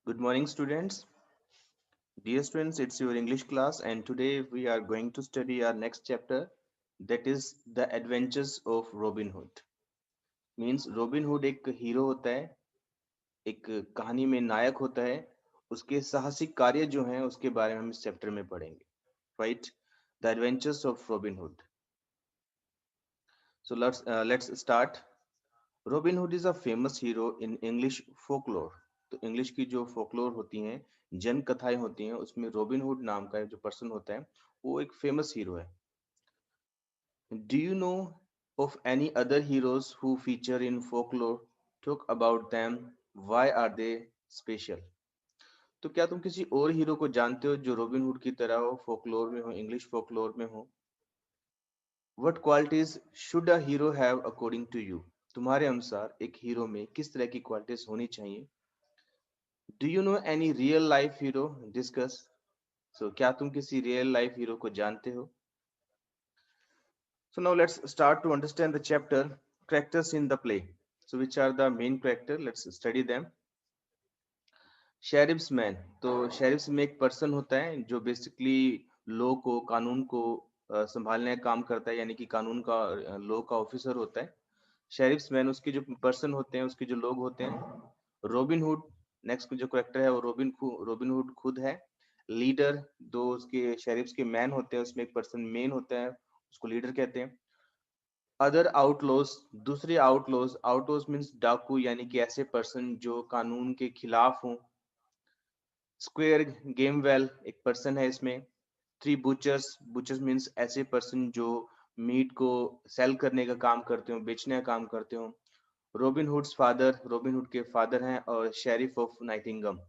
Good morning, students. Dear students, it's your English class, and today we are going to study our next chapter, that is the Adventures of Robin Hood. Means Robin Hood एक hero होता है, एक कहानी में नायक होता है. उसके साहसिक कार्य जो हैं उसके बारे में हम इस चैप्टर में पढ़ेंगे. Right? The Adventures of Robin Hood. So let's start. Robin hood is a famous hero in English folklore. तो इंग्लिश की जो फोकलोर होती हैं, जन कथाएं होती हैं, उसमें रॉबिन हुड नाम का जो पर्सन होता है वो एक फेमस हीरो है. Do you know of any other heroes who feature in folklore? Talk about them. Why are they special? तो क्या तुम किसी और हीरो को जानते हो जो रॉबिन हुड की तरह हो, फोकलोर में हो, इंग्लिश फोकलोर में हो? What qualities should a hero have according to you? तुम्हारे अनुसार एक हीरो में किस तरह की क्वालिटीज होनी चाहिए? Do you know any real life hero? Discuss. So क्या तुम किसी रियल लाइफ हीरो को जानते हो? So now let's start to understand the chapter characters in the play. So which are the main character? Let's study them. Sheriff's man. तो sheriff's में एक person होता है जो बेसिकली लॉ को, कानून को संभालने का काम करता है, यानी कि कानून का, लॉ का ऑफिसर होता है. शेरिफ्स मैन, उसके जो पर्सन होते हैं, उसके जो लोग होते हैं. रॉबिन हुड नेक्स्ट जो करेक्टर है वो रॉबिन हुड खुद है. लीडर, दो उसके शेरिफ्स के मैन होते हैं, उसमें एक पर्सन मेन होता है, उसको लीडर कहते हैं. अदर आउटलॉज, दूसरे आउटलॉज. आउटलॉज मीन्स डाकू, यानी कि ऐसे पर्सन जो कानून के खिलाफ हों. स्क्वेयर गेमवेल एक पर्सन है इसमें. Three butchers. बुचर्स मीन्स ऐसे पर्सन जो मीट को सेल करने का काम करते हो, बेचने का काम करते हो. Robin hoods father, robin Hood के फादर हैं. और शेरिफ ऑफ नाइटिंगम.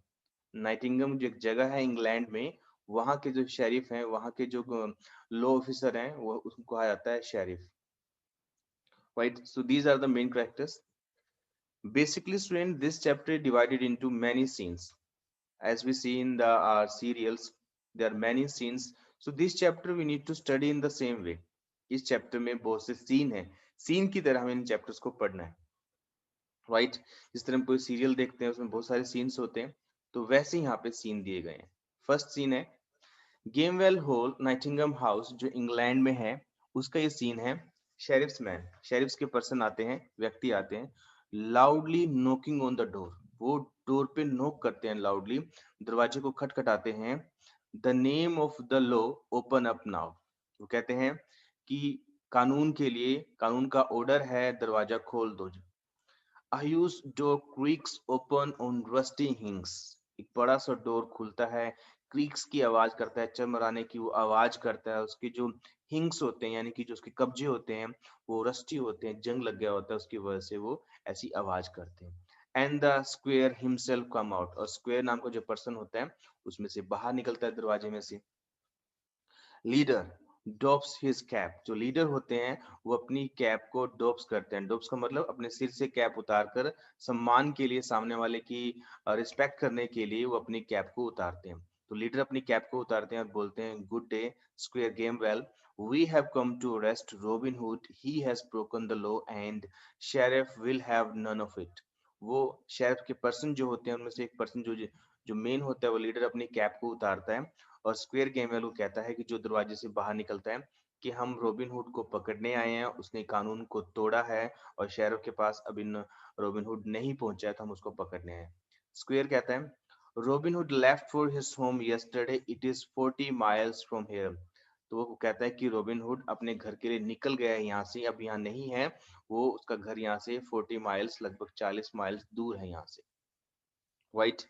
नाइटिंगम जो एक जगह है इंग्लैंड में, वहां के जो शेरिफ हैं, वहां के जो लॉ ऑफिसर हैं, वो उसको कहा जाता है sheriff. Right. So these are the main characters. Basically, student, this chapter is divided into many scenes. As we see in the serials, there are many scenes. So this chapter we need to study in the same way. इस chapter में बहुत से scene है, scene की तरह हमें इन chapters को पढ़ना है. राइट. जिस तरह हम कोई सीरियल देखते हैं उसमें बहुत सारे सीन्स होते हैं, तो वैसे ही यहाँ पे सीन दिए गए हैं. फर्स्ट सीन है गेमवेल हॉल, नाइटिंगम हाउस, जो इंग्लैंड में है, उसका ये सीन है. शेरिफ्स मैन, शेरिफ्स के पर्सन आते हैं, व्यक्ति आते हैं, loudly knocking on the door. वो डोर पे नोक करते हैं लाउडली, दरवाजे को खटखटाते हैं. The name of the law, open up now. वो कहते हैं कि कानून के लिए, कानून का ऑर्डर है, दरवाजा खोल दो. A huge door creaks open on rusty hinges. एक बड़ा सा डोर खुलता है, क्रीक्स की आवाज करता है, चरमराने की वो आवाज करता है. उसके जो हिंग्स होते हैं, यानी कि जो उसके कब्जे होते हैं, वो रस्टी होते हैं, जंग लग गया होता है, उसकी वजह से वो ऐसी आवाज करते हैं. And the square himself come out. और स्क्वेयर नाम का जो पर्सन होता है उसमें से बाहर निकलता है दरवाजे में से. Leader doffs his cap. जो लीडर होते हैं वो अपनी कैप को डॉप्स करते हैं. डॉप्स का मतलब अपने सिर से कैप उतार कर सम्मान के लिए, सामने वाले की रिस्पेक्ट करने के लिए वो अपनी कैप को उतारते हैं. तो लीडर अपनी कैप को उतारते हैं और बोलते हैं, good day squire Gamewell, we have come to arrest Robin Hood, he has broken the law and sheriff will have none of it. वो शेरिफ के पर्सन जो होते हैं उनमें से एक पर्सन जो जो मेन होता है, वो लीडर अपनी कैप को उतारता है और स्क्वेयर गेम वेल को कहता है कि जो दरवाजे से बाहर निकलता है कि हम रॉबिन हुड को पकड़ने आए हैं, उसने कानून को तोड़ा है और शेरिफ के पास अभी रॉबिन हुड नहीं पहुंचा है, तो हम उसको पकड़ने आए हैं. स्क्वेयर कहता है, robin hood left for his home yesterday, it is 40 miles from here. तो वो कहता है कि रॉबिन हुड अपने घर के लिए निकल गया है यहाँ से, अब यहाँ नहीं है वो. उसका घर यहाँ से 40 माइल्स, लगभग 40 माइल्स दूर है यहाँ से. राइट.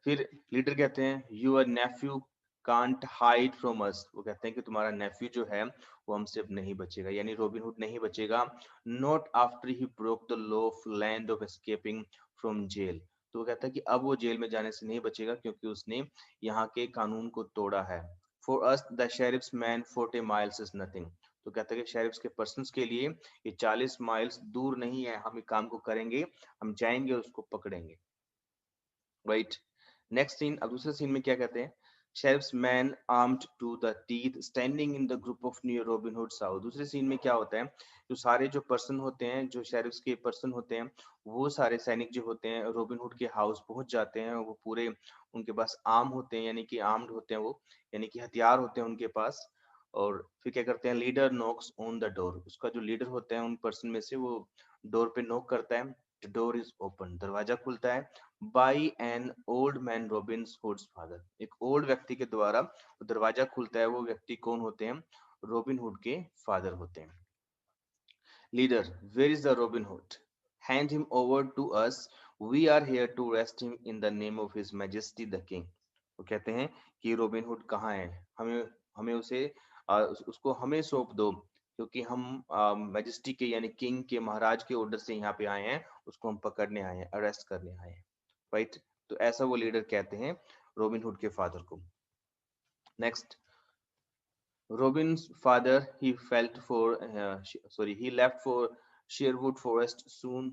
फिर लीडर कहते हैं, your nephew can't hide from us. वो कहते हैं कि तुम्हारा नेफ्यू जो है वो हमसे अब नहीं बचेगा, यानी रॉबिन हुड नहीं बचेगा. Not after he broke the law of land of escaping from jail. तो वो कहता है कि अब वो जेल में जाने से नहीं बचेगा क्योंकि उसने यहाँ के कानून को तोड़ा है. For us the sheriff's man 40 miles is nothing. तो कहता है कि शेरिफ्स के पर्सन्स के लिए ये 40 माइल्स दूर नहीं है, हम ये काम को करेंगे, हम जाएंगे उसको पकड़ेंगे. राइट. नेक्स्ट सीन, अब दूसरे सीन में क्या कहते हैं, sheriff's man armed to the teeth standing in the group of near Robin Hood house. दूसरे सीन में क्या होता है, जो सारे जो पर्सन होते हैं, जो शेरिफ्स के पर्सन होते हैं, वो सारे सैनिक जो होते हैं रॉबिन हुड के हाउस पहुंच जाते हैं। वो पूरे उनके पास आर्म होते हैं, यानी कि आर्म्ड होते हैं वो, यानी कि हथियार होते हैं उनके पास। और फिर क्या करते हैं, leader knocks on the door. उसका जो लीडर होता है उन पर्सन में से, वो डोर पे नॉक करता है। द डोर इज ओपन, दरवाजा खुलता है। By an old man robin hoods father, एक ओल्ड व्यक्ति के द्वारा दरवाजा खुलता है। वो व्यक्ति कौन होते हैं, रॉबिन हुड के फादर होते हैं। Leader, where is the Robin Hood, hand him over to us, we are here to rest him in the name of his majesty the king. वो कहते हैं कि रॉबिन हुड कहाँ है, हमें हमें उसे उसको हमें सौंप दो, क्योंकि हम मैजेस्टी के यानी किंग के, महाराज के ऑर्डर से यहाँ पे आए हैं, उसको हम पकड़ने आए हैं, अरेस्ट करने आए हैं। राइट, तो ऐसा वो लीडर कहते हैं रॉबिन हुड के फादर को। Next, Robin's father, he left for Sherwood Forest soon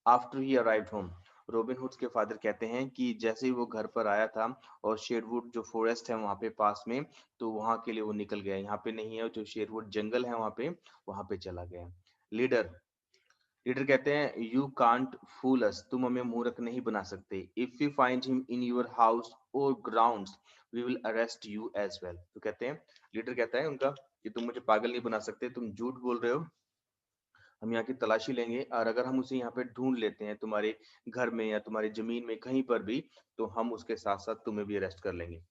after he arrived home. Robin Hood के फादर कहते हैं कि जैसे ही वो घर पर आया था और शेरवुड जो फॉरेस्ट है वहां पे पास में, तो वहां के लिए वो निकल गया, यहाँ पे नहीं है, जो शेरवुड जंगल है वहां पे चला गया। लीडर, लीडर कहते हैं यू कांट फूल अस, तुम हमें मूर्ख नहीं बना सकते। If you find him in your house और grounds we will arrest you as well. तो कहते हैं, लीडर कहता है उनका कि तुम मुझे पागल नहीं बना सकते, तुम झूठ बोल रहे हो, हम यहाँ की तलाशी लेंगे, और अगर हम उसे यहाँ पे ढूंढ लेते हैं तुम्हारे घर में या तुम्हारी जमीन में कहीं पर भी, तो हम उसके साथ साथ तुम्हें भी अरेस्ट कर लेंगे।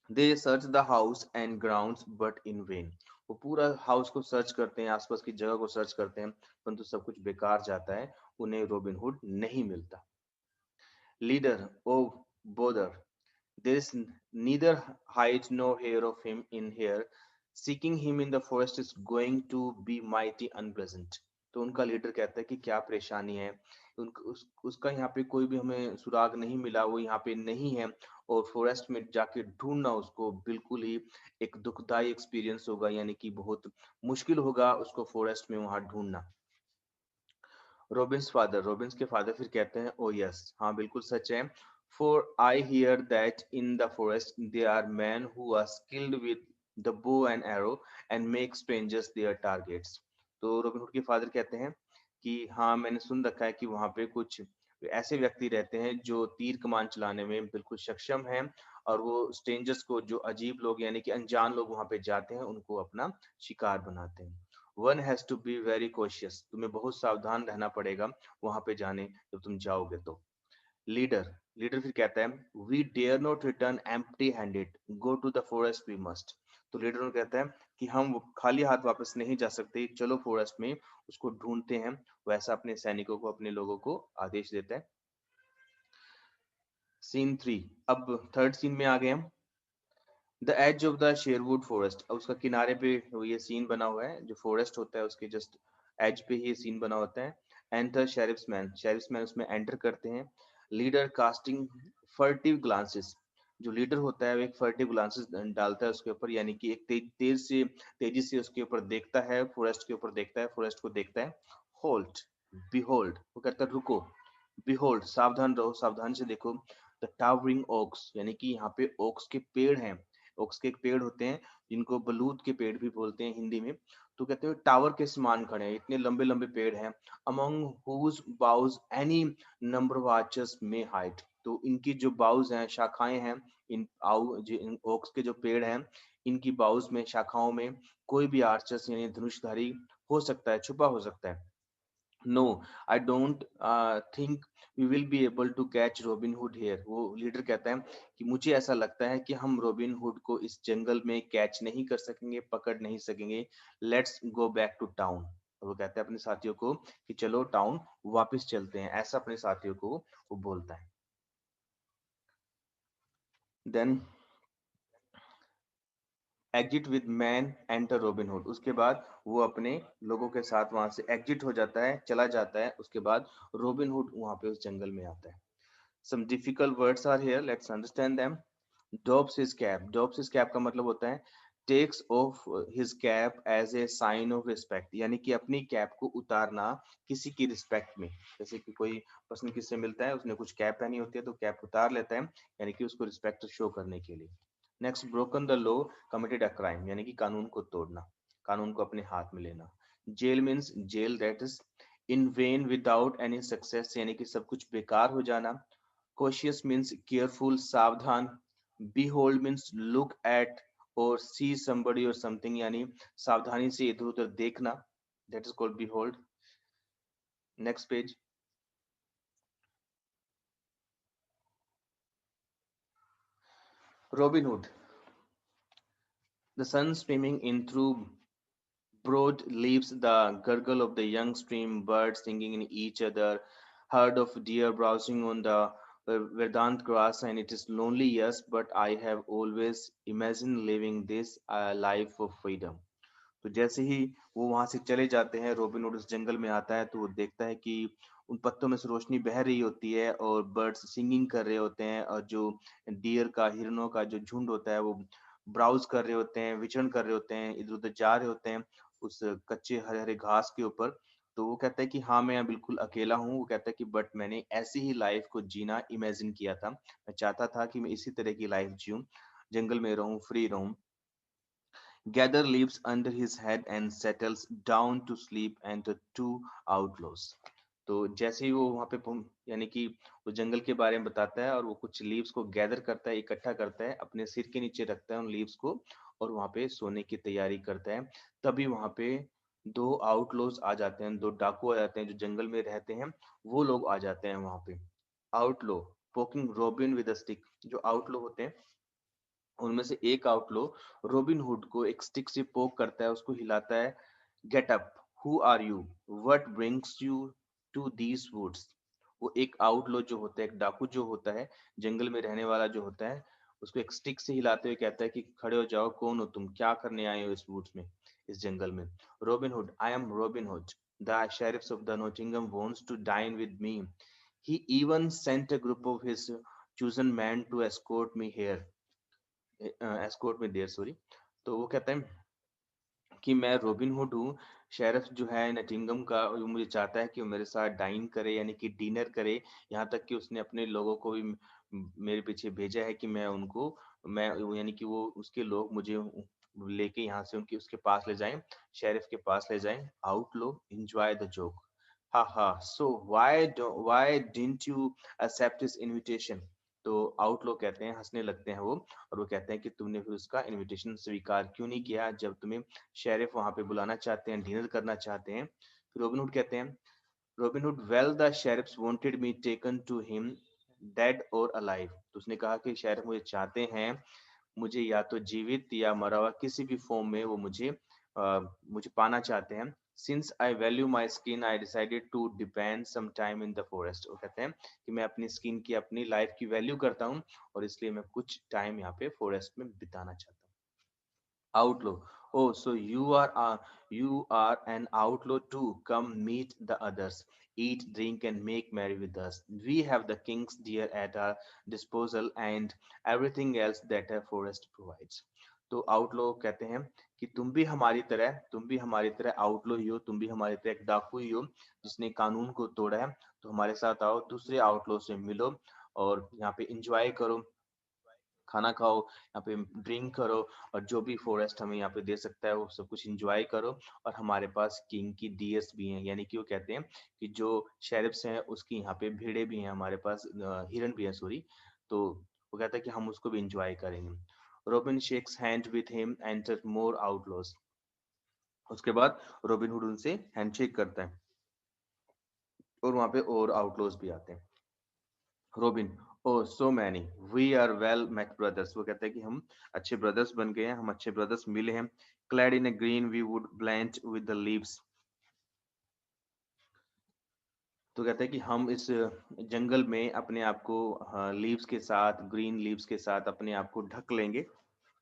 They search the house and grounds but in vain. वो पूरा हाउस को सर्च करते हैं, आसपास की जगह को सर्च करते हैं, परंतु सब कुछ बेकार जाता है, उन्हें रॉबिन हुड नहीं मिलता। Leader, oh bother, there is neither hide nor hair of him in here. Seeking him in the forest is going to be mighty unpleasant. तो उनका लीडर कहता है कि क्या परेशानी है, उसका यहाँ पे कोई भी हमें सुराग नहीं मिला, वो यहाँ पे नहीं है, और फॉरेस्ट में जाके ढूंढना उसको बिल्कुल ही एक दुखदाई एक्सपीरियंस होगा, यानी कि बहुत मुश्किल होगा उसको फॉरेस्ट में वहां ढूंढना। रॉबिन्स के फादर फिर कहते हैं, ओ यस, हाँ बिल्कुल सच है। For I hear that in the forest there are men who are skilled with the bow and arrow and make strangers their targets. तो रॉबिन हुड के फादर कहते हैं कि हाँ, मैंने सुन रखा है कि वहाँ पे कुछ ऐसे व्यक्ति रहते हैं जो तीर कमान चलाने में बिल्कुल सक्षम हैं, और वो स्ट्रेंजर्स को, जो अजीब लोग यानी कि अनजान लोग वहाँ पे जाते हैं, उनको अपना शिकार बनाते हैं। One has to be very cautious, तुम्हें बहुत सावधान रहना पड़ेगा वहां पे जाने, जब तुम जाओगे तो। लीडर, लीडर फिर कहता है, we dare not return empty handed, go to the forest we must. तो लीडर कहता है कि हम खाली हाथ वापस नहीं जा सकते, चलो फॉरेस्ट में उसको ढूंढते हैं। वैसा अपने सैनिकों को, अपने लोगों को आदेश देता है। सीन 3, अब थर्ड सीन में आ गए हम। The edge of the Sherwood forest, अब उसका किनारे पे ये सीन बना हुआ है, जो फॉरेस्ट होता है उसके जस्ट एज पे ही ये सीन बना होता है। एंटर शेरिफ्स मैन उसमें एंटर करते हैं। लीडर कास्टिंग फर्टिव ग्लांसेस, जो लीडर होता है वो एक फर्टिव ग्लांसेस डालता है उसके ऊपर, यानी कि एक तेजी से उसके ऊपर देखता है, फॉरेस्ट के ऊपर देखता है, फॉरेस्ट को देखता है। होल्ट, बिहोल्ड, वो कहता है रुको, बिहोल्ड, सावधान रहो, सावधान से देखो। द टावरिंग ओक्स, यानी कि यहाँ पे ओक्स के पेड़ हैं। ओक्स के एक पेड़ होते हैं जिनको बलूत के पेड़ भी बोलते हैं हिंदी में। तो कहते हैं टावर के समान खड़े हैं, इतने लंबे लंबे पेड़ हैं। Among whose boughs any number of archers may hide, तो इनकी जो बाउज हैं, शाखाएं हैं, इन ओक्स के जो पेड़ हैं, इनकी बाउज में, शाखाओं में कोई भी आर्चर्स यानी धनुषधारी हो सकता है, छुपा हो सकता है। No, I don't think we will be able to catch Robin Hood here. वो लीडर कहता है कि मुझे ऐसा लगता है कि हम रॉबिन हुड को इस जंगल में कैच नहीं कर सकेंगे, पकड़ नहीं सकेंगे। Let's go back to town. वो कहते हैं अपने साथियों को कि चलो टाउन वापस चलते हैं, ऐसा अपने साथियों को वो बोलता है। Then exit with men enter Robin Hood, उसके बाद वो अपने लोगों के साथ वहां से एग्जिट हो जाता है, चला जाता है। उसके बाद रॉबिन हुड वहां पे उस जंगल में आता है। Some difficult words are here. Let's understand them. Dobbs is cap. Dobbs is cap का मतलब होता है takes off his cap as a sign of respect, यानी कि अपनी कैप को उतारना किसी की रिस्पेक्ट में। जैसे कि कोई पर्सन किससे मिलता है, उसने कुछ कैप पहनी होती है तो कैप उतार लेता है, यानी कि उसको रिस्पेक्ट शो करने के लिए। Next, broken the law, committed a crime, यानी कि कानून को तोड़ना, कानून को अपने हाथ में लेना। Gaol means jail, that is in vain without any success, यानी कि सब कुछ बेकार हो जाना। कॉशियस मीन्स केयरफुल, सावधान। behold मीन्स लुक एट और सी somebody और something, यानी सावधानी से इधर उधर देखना, that is called behold. Next page. Robin Hood, the sun streaming in through broad leaves, the gurgle of the young stream, birds singing in each other, herd of deer browsing on the verdant grass, and it is lonely, yes, but I have always imagined living this life of freedom. तो जैसे ही वो वहां से चले जाते हैं, robin hood उस जंगल में आता है, तो वो देखता है कि उन पत्तों में से रोशनी बह रही होती है और बर्ड्स सिंगिंग कर रहे होते हैं, और जो डियर का, हिरनों का जो झुंड होता है वो ब्राउज कर रहे होते हैं, विचरण कर रहे होते हैं, इधर उधर जा रहे होते हैं उस कच्चे हरे हरे घास के ऊपर। तो वो कहता है कि हाँ, मैं बिल्कुल अकेला हूँ। वो कहता है कि बट मैंने ऐसी ही लाइफ को जीना इमेजिन किया था, मैं चाहता था कि मैं इसी तरह की लाइफ जीऊं, जंगल में रहूं, फ्री रहूं। Gather leaves under his head and settles down to sleep, and the two outlaws. तो जैसे ही वो वहां पे यानी कि वो जंगल के बारे में बताता है, और वो कुछ लीव्स को गैदर करता है, इकट्ठा करता है, अपने सिर के नीचे रखता है उन लीव्स को, और वहां पे सोने की तैयारी करता है। तभी वहां पे दो आउटलॉज आ जाते हैं, दो डाकू आ जाते हैं जो जंगल में रहते हैं, वो लोग आ जाते हैं वहां पे। आउटलो poking robin with a stick, जो आउटलो होते हैं उनमें से एक आउटलो रॉबिन हुड को एक स्टिक से पोक करता है, उसको हिलाता है। Get up, who are you, what brings you to these woods. वो एक आउटलो जो होता है, एक डाकू जो होता है, जंगल में रहने वाला जो होता है, उसको एक स्टिक से हिलाते हुए कहता है कि खड़े हो जाओ, कौन हो तुम, क्या करने आए हो इस वुड्स में, इस जंगल में। Robin Hood, I am Robin Hood, the sheriff of the Nottingham wants to dine with me, he even sent a group of his chosen men to escort me here, escort में there, sorry. तो वो कहता है कि मैं robin hood हूँ, sheriff जो है नटिंगम का, वो मुझे चाहता है कि वो मेरे साथ डाइन करे, यानी कि डिनर करे। यहाँ तक कि उसने अपने लोगों को भी मेरे पीछे भेजा है कि मैं उनको, मैं यानी कि वो उसके लोग मुझे लेके यहाँ से उनके उसके पास ले जाएं, शेरिफ के पास ले जाएं। आउटलो enjoy the joke, ha ha, so why didn't you accept his invitation. तो आउटलो कहते हैं, हंसने लगते हैं वो, और वो कहते हैं कि तुमने फिर उसका इनविटेशन स्वीकार क्यों नहीं किया, जब तुम्हें शेरिफ वहां पे बुलाना चाहते हैं, डिनर करना चाहते हैं। फिर रॉबिनहुड कहते हैं, Robin Hood, well the sheriff's wanted me taken to him, dead और अलाइव। तो उसने कहा कि शेरिफ मुझे चाहते हैं, मुझे या तो जीवित या मरा हुआ किसी भी फॉर्म में वो मुझे पाना चाहते हैं। Since I value my skin I decided to depend some time in the forest. वो कहते हैं कि मैं अपनी स्किन की, अपनी लाइफ की वैल्यू करता हूँ, और इसलिए मैं कुछ टाइम यहाँ पे फॉरेस्ट में बिताना चाहता हूँ। Outlaw. Oh, so you are an outlaw too. Come meet the others. Eat, drink, and make merry with us. We have the king's deer at our disposal and everything else that a forest provides. तो outlaw कहते हैं कि तुम भी हमारी तरह आउटलो ही हो, तुम भी हमारी तरह एक डाकू ही हो जिसने कानून को तोड़ा है। तो हमारे साथ आओ, दूसरे आउटलो से मिलो, और यहाँ पे इंजॉय करो, खाना खाओ, यहाँ पे ड्रिंक करो, और जो भी फॉरेस्ट हमें यहाँ पे दे सकता है वो सब कुछ एंजॉय करो। और हमारे पास किंग की डियर्स भी हैं, यानी कि वो कहते हैं कि जो शेरिफ्स हैं उसकी यहाँ पे भेड़े भी हैं हमारे पास, हिरन भी है, सॉरी। तो वो कहता है कि हम उसको भी एंजॉय करेंगे। Robin shakes hand with him, enter more outlaws. उसके बाद रॉबिन हुड उनसे हैंडशेक करता है, और वहां पे और आउटलॉज भी आते हैं। Robin, oh so many, we are well met brothers. वो कहते हैं कि हम अच्छे ब्रदर्स बन गए हैं, हम अच्छे ब्रदर्स मिले हैं। Clad in a green we would blend with the leaves. तो कहते हैं कि हम इस जंगल में अपने आप को लीव्स के साथ, ग्रीन लीव्स के साथ अपने आप को ढक लेंगे,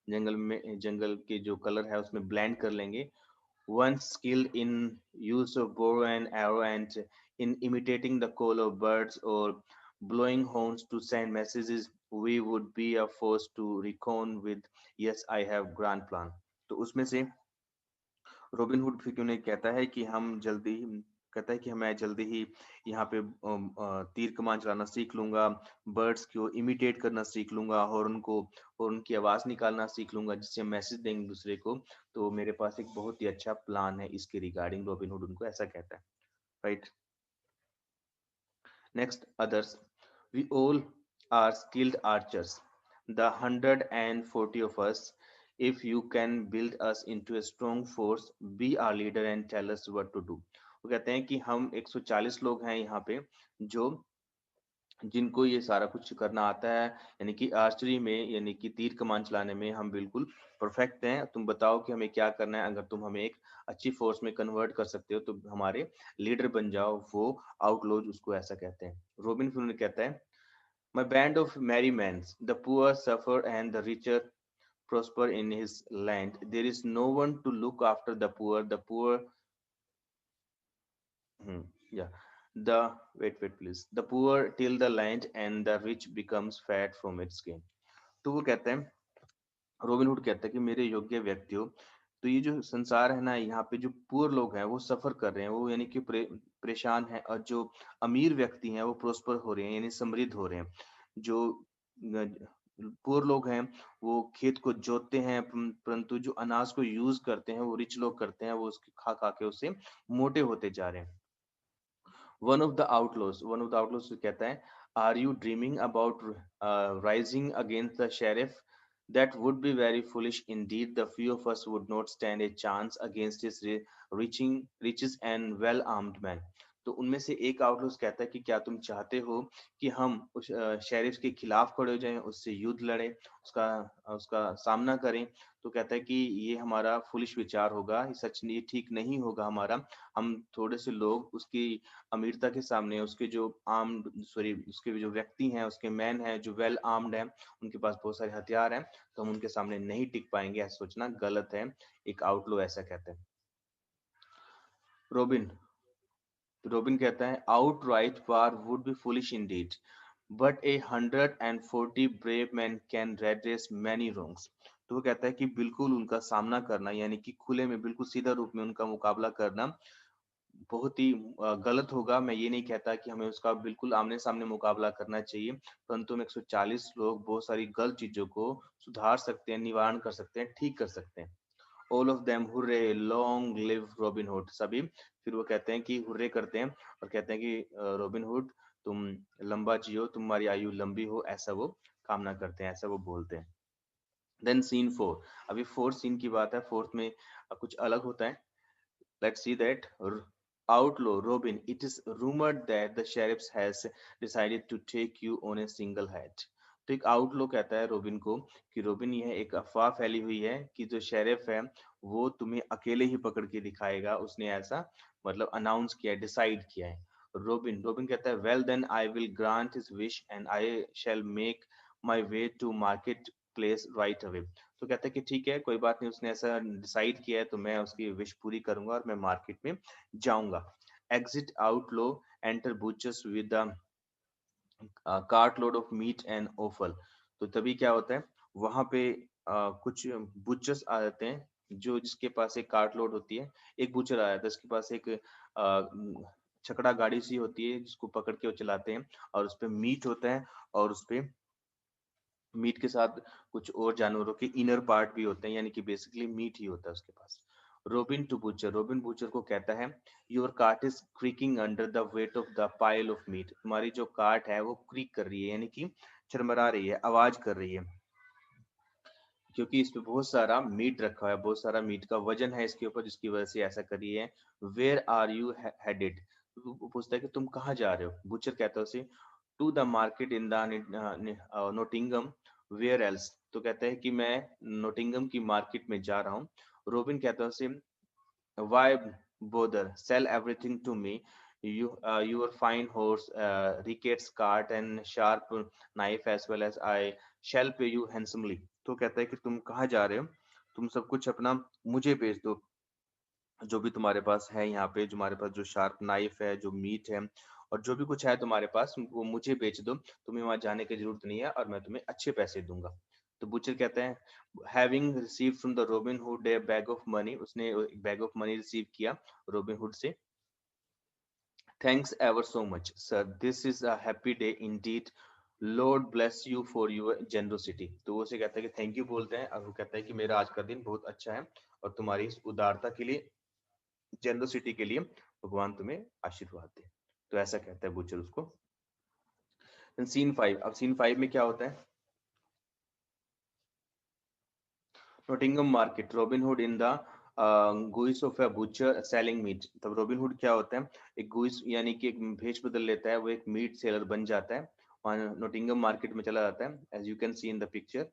जंगल में, जंगल के जो कलर है उसमें ब्लेंड कर लेंगे। Once skilled in use of bow and arrow and in imitating the call of birds or blowing horns to send messages, we would be a force to reckon with. Yes, I have grand plan. तो उसमें से robin hood फिर उन्हें कहता है कि हम जल्दी ही कहता है कि मैं जल्दी ही यहाँ पे तीर कमान चलाना सीख लूंगा, बर्ड्स को इमिटेट करना सीख लूंगा और उनकी आवाज निकालना सीख लूंगा जिससे मैसेज देंगे दूसरे को। तो मेरे पास एक बहुत ही अच्छा प्लान है इसके रिगार्डिंग, रॉबिन हुड उनको ऐसा कहता है, right. Next, others. We all are skilled archers. The 140 of us. If you can build us into a strong force, be our leader and tell us what to do. वो कहते हैं कि हम 140 लोग हैं यहाँ पे जो जिनको ये सारा कुछ करना आता है, यानी कि आर्चरी में, यानी कि तीर कमान चलाने में हम बिल्कुल परफेक्ट हैं। तुम बताओ कि हमें क्या करना है। अगर तुम हमें एक अच्छी फोर्स में कन्वर्ट कर सकते हो तो हमारे लीडर बन जाओ। वो आउटलॉज उसको ऐसा कहते हैं। रॉबिन फिर कहता है, my band of merry men, the poor suffer and the richer prosper in his land. There is no one to look after the poor. The poor yeah. Wait, please. The poor till the land and the rich becomes fat from its gain. तो वो कहते हैं, robin hood कहता है कि मेरे योग्य व्यक्ति हो, तो ये जो संसार है ना, यहाँ पे जो पुअर लोग हैं वो सफर कर रहे हैं, वो यानी कि परेशान है, और जो अमीर व्यक्ति हैं वो प्रोस्पर हो रहे हैं, यानी समृद्ध हो रहे हैं। जो पुअर लोग हैं वो खेत को जोतते हैं, परंतु जो अनाज को यूज करते हैं वो रिच लोग करते हैं, वो उसके खा खा के उससे मोटे होते जा रहे हैं। वन ऑफ द आउटलॉज कहता है, are you dreaming about rising against the sheriff? That would be very foolish indeed. The few of us would not stand a chance against his riches and well-armed men. तो उनमें से एक outlaws कहता है कि क्या तुम चाहते हो कि हम उस शेरिफ के खिलाफ खड़े हो जाएं, उससे युद्ध लड़े, उसका उसका सामना करें? तो कहता है कि ये हमारा फुलिश विचार होगा, ये ठीक नहीं होगा हमारा। हम थोड़े से लोग उसकी अमीरता के सामने, उसके जो उसके जो व्यक्ति हैं, उसके मैन हैं जो वेल आर्म्ड हैं, उनके पास बहुत सारे हथियार हैं, तो हम उनके सामने नहीं टिक पाएंगे। ऐसा सोचना गलत है, एक आउटलो ऐसा कहते हैं। रोबिन रोबिन कहता है, outright war would be foolish indeed, but 140 brave man can redress many wrongs. तो वो कहता है कि बिल्कुल उनका सामना करना, यानी कि खुले में बिल्कुल सीधा रूप में उनका मुकाबला करना बहुत ही गलत होगा। मैं ये नहीं कहता कि हमें उसका बिल्कुल आमने सामने मुकाबला करना चाहिए, परंतु हम 140 लोग बहुत सारी गलत चीजों को सुधार सकते हैं, निवारण कर सकते हैं, ठीक कर सकते हैं। All of them hurray, long live robin hood. सभी फिर वो कहते हैं कि हुर्रे करते हैं और कहते हैं कि रॉबिन हुड तुम लंबा जियो, तुम्हारी आयु लंबी हो, ऐसा वो कामना करते हैं, ऐसा वो बोलते हैं। Then scene 4। अभी फोर्थ सीन की बात है। फोर्थ में कुछ अलग होता है। Let's see that. Outlaw Robin, it is rumored that the sheriff has decided to take you on a single head. तो एक आउटलो कहता है रोबिन को कि रोबिन, यह एक अफवाह फैली हुई है कि जो शेरिफ है वो तुम्हें अकेले ही पकड़ के दिखाएगा। उसने ऐसा मतलब अनाउंस किया, डिसाइड किया है। रोबिन कहता है, well then I will grant his wish and I shall make my way to market place right away. तो कहता है कि ठीक है, कोई बात नहीं, उसने ऐसा डिसाइड किया है तो मैं उसकी विश पूरी करूंगा और मैं मार्केट में जाऊंगा। Exit outlaw, enter butchers with the cart load of meat and offal. तो तभी क्या होता है, वहां पे कुछ बुचर्स आ जाते हैं, जो जिसके पास एक कार्ट लोड होती है। एक बुचर आया था, इसके पास एक छकड़ा गाड़ी सी होती है जिसको पकड़ के वो चलाते हैं, और उसपे मीट होता है, और उसपे मीट के साथ कुछ और जानवरों के इनर पार्ट भी होते हैं, यानी कि बेसिकली मीट ही होता है उसके पास। रोबिन बूचर को कहता है, your cart is creaking under the weight of the pile of meat. तुम्हारी जो कार्ट है वो क्रीक कर रही है, यानी कि चरमरा रही है, आवाज कर रही है, क्योंकि इस पे बहुत सारा मीट रखा है, बहुत सारा मीट का वजन है इसके ऊपर, जिसकी वजह से ऐसा कर रही है। Where are you headed? वो पूछता है कि तुम कहाँ जा रहे हो? बुचर कहता है उसे, to the market in the Nottingham, where else? तो कहता है कि मैं नोटिंगम की मार्केट में जा रहा हूँ। रोबिन कहता है उसे, why bother? Sell everything to me. Your fine horse, Ricketts cart, and sharp knife, as well as I shall pay you handsomely. तो कहता है कि तुम कहाँ जा रहे हो? तुम सब कुछ अपना मुझे बेच दो, जो भी तुम्हारे पास है यहाँ पे, जो हमारे पास जो शार्प नाइफ है, जो मीट है, और जो भी कुछ है तुम्हारे पास, वो मुझे बेच दो। तुम्हें वहां जाने की जरूरत नहीं है और मैं तुम्हें अच्छे पैसे दूंगा। तो बूचर कहता है having receive from the Robin hood A bag of money, उसने एक बैग ऑफ मनी रिसीव किया रॉबिन हुड से। Thanks ever so much sir, this is a happy day Indeed, Lord bless you for your generosity. तो वो उसे कहता है कि थैंक यू बोलते हैं, और वो कहता है कि मेरा आज का दिन बहुत अच्छा है और तुम्हारी इस उदारता के लिए, जेनरोसिटी के लिए भगवान तुम्हें आशीर्वाद दे। तो ऐसा कहता है बूचर उसको। सीन 5, अब सीन 5 में क्या होता है, Nottingham market, Robin Hood in the guise of a butcher selling meat. तब रॉबिन हुड क्या होता है, एक गुइस यानी कि एक भेष बदल लेता है, वो एक मीट सेलर बन जाता है और नोटिंगम मार्केट में चला जाता है, as you can see in the picture.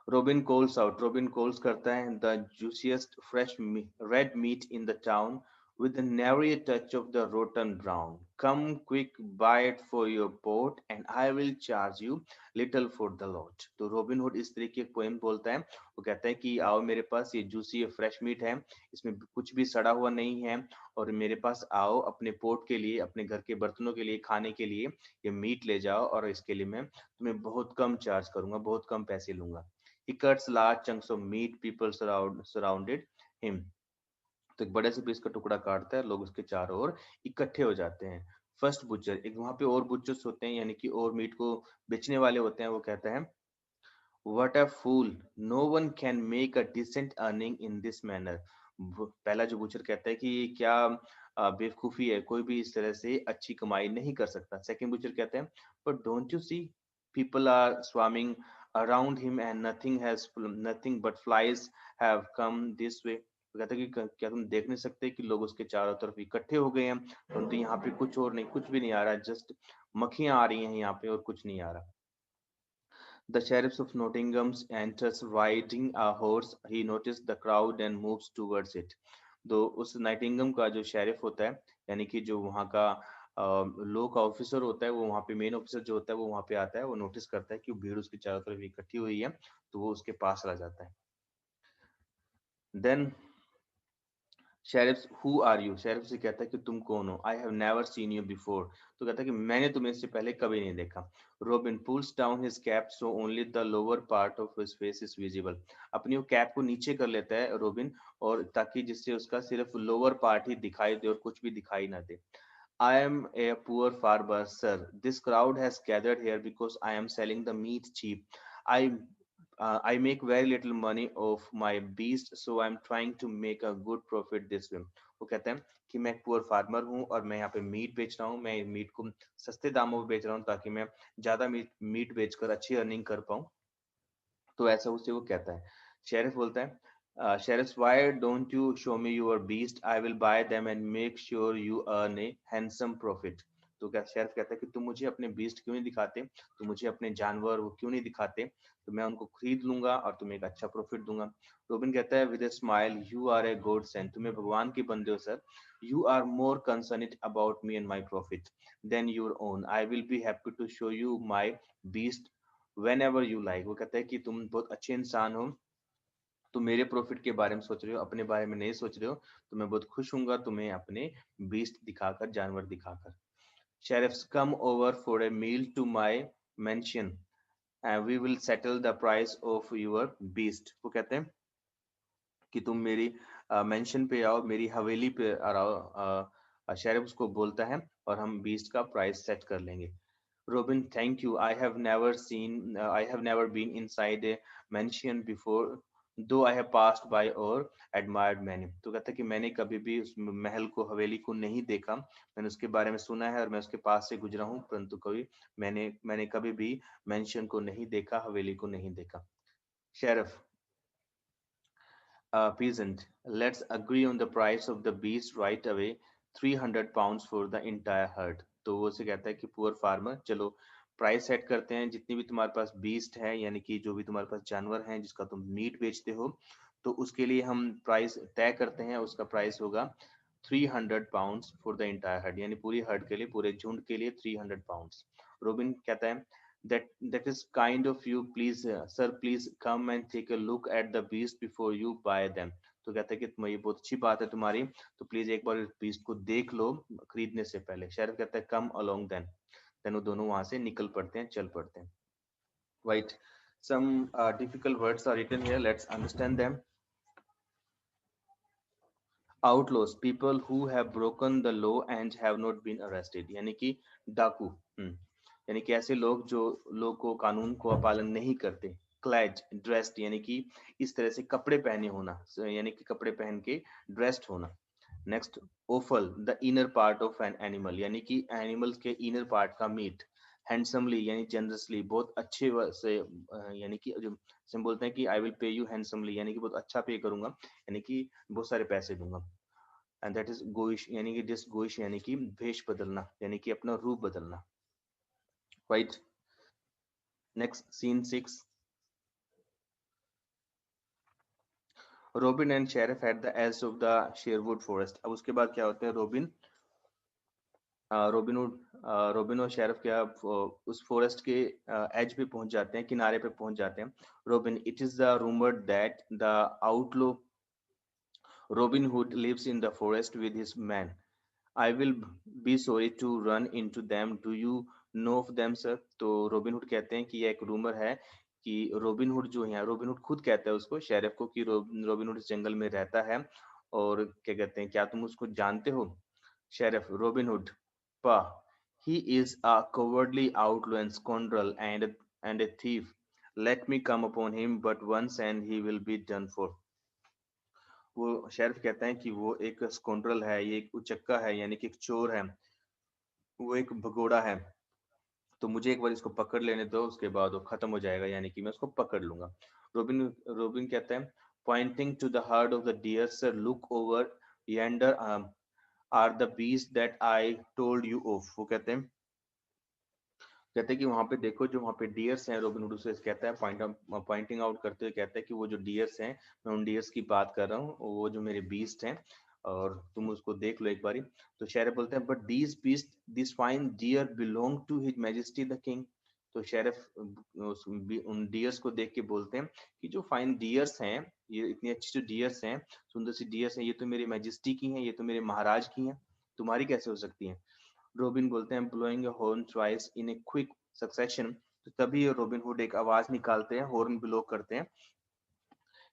Robin calls out, Robin calls करता है the juiciest fresh red meat in the town with nary a touch of the rotten brown. Come quick, buy it for your boat, and I will charge you little for the lot. तो Robin hood इस तरीके की poem बोलता है, वो कहता है कि आओ मेरे पास, ये जूसी फ्रेश मीट है, इसमें कुछ भी सड़ा हुआ नहीं है, और मेरे पास आओ अपने पोट के लिए, अपने घर के बर्तनों के लिए, खाने के लिए ये मीट ले जाओ, और इसके लिए मैं तुम्हें बहुत कम चार्ज करूंगा, बहुत कम पैसे लूंगा। He cuts large chunks of meat, people surrounded him. तो एक बड़े से पीस का टुकड़ा काटता है, लोग उसके चारों ओर इकट्ठे हो जाते हैं। फर्स्ट बुचर, एक वहां पे और बुचर्स होते हैं, यानी कि और मीट को बेचने वाले होते हैं, वो कहता है what a fool, no one can make a decent earning in this manner. पहला जो बुचर कहता है कि ये क्या बेवकूफी है, कोई भी इस तरह से अच्छी कमाई नहीं कर सकता। सेकंड बुचर कहते हैं but don't you see, people are swarming around him and nothing but flies have come this way. तो कहता है कि क्या तुम देख नहीं सकते कि लोग उसके चारों तरफ इकट्ठे हो गए हैं, परंतु यहाँ पे कुछ और नहीं, कुछ भी नहीं आ रहा, जस्ट मक्खियां आ रही हैं यहाँ पे और कुछ नहीं आ रहा। The sheriff of Nottingham enters riding a horse. He notices the crowd and moves towards it. तो उस नाइटिंगम का जो शेरिफ होता है, यानी कि जो वहाँ का लॉ का ऑफिसर होता है, वो वहाँ पे मेन ऑफिसर जो होता है वो वहाँ पे आता है, वो नोटिस करता है कि भीड़ उसके चारों तरफ इकट्ठी हुई है, तो वो उसके पास चला जाता है। Then sheriff, who are you, sheriff से कहता है कि तुम कौन हो। I have never seen you before, तो कहता है कि मैंने तुम्हें इससे पहले कभी नहीं देखा। Robin pulls down his cap so only the lower part of his face is visible. अपनी वो कैप को नीचे कर लेता है रॉबिन, और ताकि जिससे उसका सिर्फ लोअर पार्ट ही दिखाई दे और कुछ भी दिखाई ना दे। I am a poor farmer, sir. This crowd has gathered here because I am selling the meat cheap. I I make very little money of my beast, so I'm trying to make a good profit this way. वो कहते हैं कि मैं एक poor farmer हूँ और मैं यहाँ पे मीट बेच रहा हूँ, मैं मीट को सस्ते दामों में बेच रहा हूँ ताकि मैं ज्यादा मीट बेचकर अच्छी अर्निंग कर पाऊँ। तो ऐसा उससे वो कहता है। शेरिफ बोलता है sheriff, why don't you show me your beast, I will buy them and make sure you earn A handsome profit. तो क्या शेरिफ कहता है कि तुम मुझे अपने बीस्ट क्यों नहीं दिखाते, तुम मुझे अपने जानवर वो क्यों नहीं दिखाते, तो मैं उनको खरीद लूंगा और तुम्हें एक अच्छा प्रॉफिट दूंगा। रोबिन कहता है with a smile, you are a godsend, तुम्हें भगवान के बंदे हो sir. You are more concerned about me and my profit than your own, I will be happy to show you my beast whenever you like। वो कहता है कि तुम बहुत अच्छे इंसान हो, तुम मेरे प्रॉफिट के बारे में सोच रहे हो, अपने बारे में नहीं सोच रहे हो, तो मैं बहुत खुश हूंगा तुम्हें अपने बीस्ट दिखाकर, जानवर दिखाकर। Sheriff's, come over for a meal to my mansion and we will settle the price of your beast. वो कहते हैं कि तुम मेरी मेंशन पे आओ, मेरी हवेली पे आओ। शेरिफ उसको बोलता है और हम बीस्ट का प्राइस सेट कर लेंगे। Robin, thank you. I have never been inside a mansion before, though I have passed by or admired many. तो कहता है कि मैंने कभी भी उस महल को, हवेली को नहीं देखा, मैंने उसके बारे में सुना है और मैं उसके पास से गुजरा हूँ, परंतु कभी मैंने कभी भी मेंशन को नहीं देखा, हवेली को नहीं देखा। Sheriff, peasant, let's agree on the price of the beast right away, 300 pounds for the entire herd। तो वो से कहता है कि पुअर फार्मर, चलो प्राइस सेट करते हैं, जितनी भी तुम्हारे पास बीस्ट है, यानी कि जो भी तुम्हारे पास जानवर हैं जिसका तुम मीट बेचते हो, तो उसके लिए हम प्राइस तय करते हैं, उसका प्राइस होगा 300 pounds for the entire heard, यानी पूरी हर्ड के लिए, पूरे झुंड के लिए 300 पाउंड्स। रोबिन कहता है that is kind of you, please sir, please come and take a look at the beast before you buy them। तो कहता है कि तुम्हें ये बहुत अच्छी बात है तुम्हारी, तो प्लीज एक बार इस बीस्ट को देख लो खरीदने से पहले। शेरिफ कहता है कम अलोंग देन वो दोनों वहां से निकल पड़ते हैं, चल पड़ते हैं। Right. Some difficult words are written here. Let's understand them. Outlaws, people who have broken the law and have not been arrested, यानी कि डाकू। यानी कि ऐसे लोग जो लोग को कानून को पालन नहीं करते। क्लैड, ड्रेस्ड, यानी कि इस तरह से कपड़े पहने होना, यानी कि कपड़े पहन के ड्रेस्ड होना। Next, offal, the inner part of an animal, यानी कि एनिमल के इनर पार्ट का मीट। हैंडसमली यानी जनरसली, बहुत अच्छे से, यानी कि जो हम बोलते हैं कि I will pay you handsomely, यानी कि बहुत अच्छा पे करूंगा, यानी कि बहुत सारे पैसे दूंगा। एंड दैट इज गोइश, यानी कि डिस गोइश, यानी कि भेष बदलना, यानी कि अपना रूप बदलना। Right. Next, scene 6। Robin and sheriff at the edge of the Sherwood forest. अब उसके बाद क्या होता है, रोबिनहुड रोबिन और शेरिफ क्या उस फॉरेस्ट के एज पे पहुंच जाते हैं, किनारे पे पहुंच जाते हैं। Robin, it is the rumoured that the outlaw Robin Hood lives in the forest with his men. I will be sorry to run into them, do you know of them sir. तो Robin Hood कहते हैं कि यह एक rumour है कि robin hood जो है, रोबिन हुड खुद कहता है उसको, शेरिफ को, कि रोबिन हुड इस जंगल में रहता है। और क्या कहते हैं, क्या तुम उसको जानते हो। शेरिफ, रोबिन हुड, पा, he is a cowardly outlaw and scoundrel and a thief. Let me come upon him but once and he will be done for. वो शेरिफ कहता है कि वो एक स्कॉन्ड्रल है, ये एक उचक्का है, यानी कि एक चोर है, वो एक भगोड़ा है। तो मुझे एक बार इसको पकड़ लेने दो, उसके बाद वो खत्म हो जाएगा, यानी कि मैं उसको पकड़ लूंगा। रोबिन रोबिन कहता है, pointing to the heart of the deer sir, look over yonder are the beast that I told you of. वो कहते हैं कि वहां पे देखो, जो वहां पे डियर्स हैं, रोबिन हुड उसे कहता है, पॉइंटिंग आउट करते हुए कहता है कि वो जो डियर्स हैं, मैं उन डियर्स की बात कर रहा हूँ, वो जो मेरे बीस्ट हैं, और तुम उसको देख लो एक बारी। तो शेरिफ बोलते हैं, but these beast, this fine deer belong to his majesty the king. तो शेरिफ उन डियर्स को देख के बोलते हैं कि जो फाइन डियर्स हैं, ये इतनी अच्छी जो डियर्स हैं, सुंदर सी डियर्स हैं, ये तो मेरे मैजेस्टी की हैं, ये तो मेरे महाराज की हैं, तुम्हारी कैसे हो सकती हैं। रोबिन बोलते हैं, blowing a horn twice in a quick succession. तो तभी रोबिन हुड एक आवाज निकालते हैं, हॉर्न ब्लो करते हैं।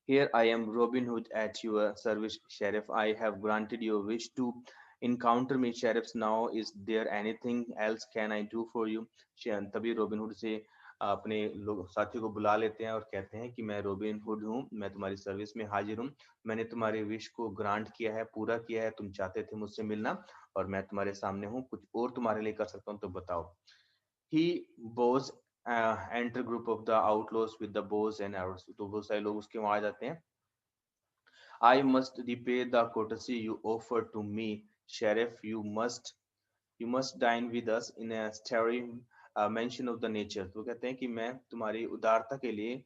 Here I am, Robin Hood, at your service, Sheriff. I have granted your wish to encounter me, Sheriff. Now, is there anything else can I do for you? तभी robin hood से अपने लोग साथियों को बुला लेते हैं और कहते हैं कि मैं रोबिन हुड हूँ, मैं तुम्हारी सर्विस में हाजिर हूँ, मैंने तुम्हारे विश को ग्रांट किया है, पूरा किया है, तुम चाहते थे मुझसे मिलना, और मैं तुम्हारे सामने हूँ, कुछ और तुम्हारे लिए कर सकता हूँ तो बताओ। He bows enter group of the outlaws with the bows and arrows। तो बहुत सारे लोग उसके वहां आ जाते हैं। I must repay the courtesy you offered to me, Sheriff. You must dine with us in a starry mansion of the nature। तो कहते हैं कि मैं तुम्हारी उदारता के लिए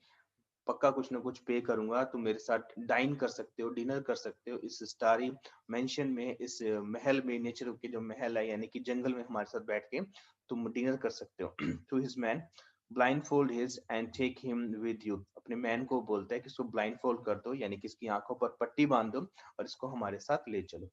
पक्का कुछ ना कुछ पे करूंगा, तुम मेरे साथ डाइन कर सकते हो, डिनर कर सकते हो इस स्टारी मेंशन में, इस महल में, नेचर के जो महल है, यानी कि जंगल में हमारे साथ बैठ के तुम डिनर कर सकते हो। To his man, blindfold his and take him with you. अपने मैन को बोलता है कि इसको ब्लाइंड फोल्ड कर दो, यानी कि इसकी आंखों पर पट्टी बांध दो और इसको हमारे साथ ले चलो।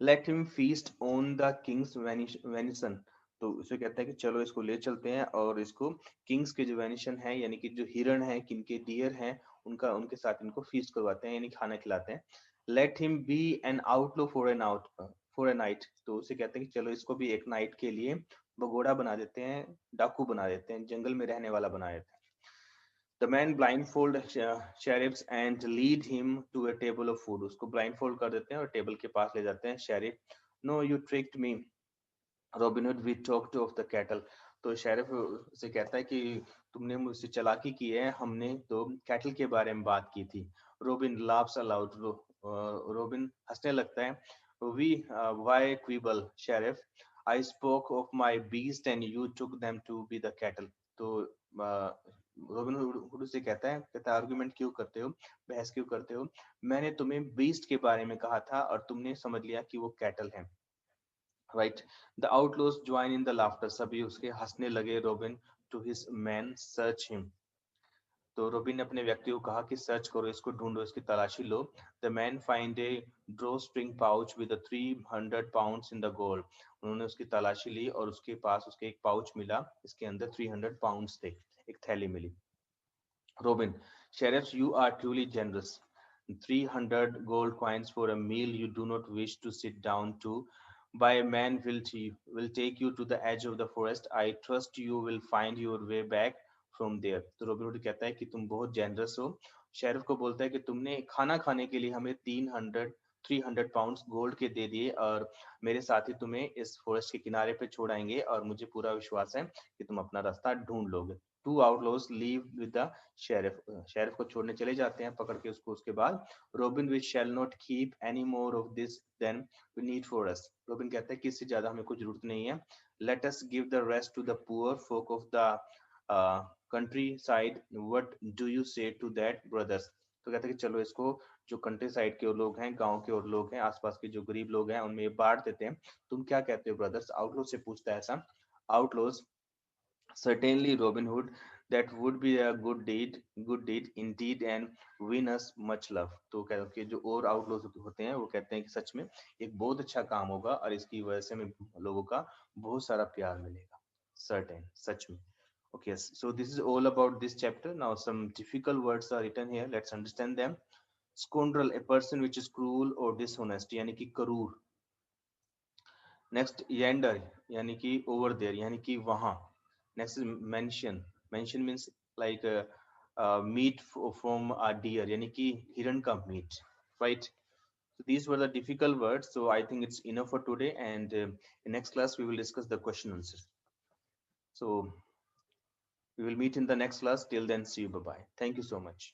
Let him feast on the Kings venison. तो उसे कहता है कि चलो इसको ले चलते हैं और इसको किंग्स के जो वेनिशन है, यानी कि जो हिरण है, किनके डियर हैं, उनका उनके साथ इनको फीस्ट करवाते हैं, यानी खाना खिलाते हैं। Let him be an outlaw for a night. तो उसे कहते हैं कि चलो इसको भी एक नाइट के लिए भगोड़ा बना देते हैं, डाकू बना देते हैं, जंगल में रहने वाला बना देते हैं। The man blindfold sheriffs and lead him to a table of food। उसको blindfold कर देते हैं और टेबल के पास ले जाते हैं। Sheriff, no you tricked me, Robin Hood, we talked of the cattle। तो शेरिफ से कहता है कि तुमने मुझसे चालाकी की है, हमने तो कैटल के बारे में बात की थी। Robin laughs aloud। रोबिन हंसने लगता है। we why quibble, sheriff, I spoke of my beast and you took them to be the cattle। तो रोबिन हुड से कहता है आर्गुमेंट क्यों करते हो, बहस क्यों करते हो, मैंने तुम्हें बीस्ट के बारे में कहा था और तुमने समझ लिया कि वो कैटल है। Right. The outlaws join in the laughter. सभी उसके हंसने लगे। Robin to his man, search him. तो रोबिन ने अपने व्यक्ति को कहा कि सर्च करो, इसको ढूंढो, इसकी तलाशी लो। The man find a drawstring pouch with 300 pounds in the gold. उन्होंने उसकी तलाशी ली और उसके पास उसके एक पाउच मिला, इसके अंदर 300 पाउंड्स थे, एक थैली मिली। Robin, sheriffs, you are truly generous. 300 gold coins for a meal you do not wish to sit down to. By a man will take you to the edge of the forest. I trust you will find your way back from there. तो Robin hood कहता है कि तुम बहुत generous हो। Sheriff को बोलता है कि तुमने खाना खाने के लिए हमें 300 पाउंड्स गोल्ड के दे दिए और मेरे साथी तुम्हें इस फॉरेस्ट के किनारे पे छोड़ आएंगे और मुझे पूरा विश्वास है कि तुम अपना रास्ता ढूंढ लोगे। Two outlaws leave with the sheriff. Sheriff को छोड़ने चले जाते हैं पकड़ के उसको। उसके बाद Robin we shall not keep any more of this than we need for us. Robin कहता है कि इससे ज्यादा हमें कुछ जरूरत नहीं है। Let us give the rest to the poor folk of the countryside. What do you say to that brothers. तो कहते हैं कि चलो इसको जो कंट्री साइड के लोग हैं, गांव के और लोग हैं, आसपास के जो गरीब लोग हैं, उनमें ये बांट देते हैं। तुम क्या कहते हो ब्रदर्स? आउटलो से पूछता है ऐसा। आउटलोज, certainly Robin Hood, that would be a good deed indeed and win us much love। तो कह कि जो और आउटलॉज होते हैं वो कहते हैं कि सच में एक बहुत अच्छा काम होगा और इसकी वजह से हमें लोगों का बहुत सारा प्यार मिलेगा। Certain, सच में। Okay, so this is all about this chapter. Now some difficult words are written here. Let's understand them. Scoundrel, a person which is cruel or dishonest, यानी कि करूर। नेक्स्ट येंडर यानी कि ओवर देयर यानी कि वहां। Next mention, mention means like meat from a deer यानी कि हिरन का meat, right? So these were the difficult words. So I think it's enough for today. And in next class we will discuss the question answers. So we will meet in the next class. Till then, see you. Bye bye. Thank you so much.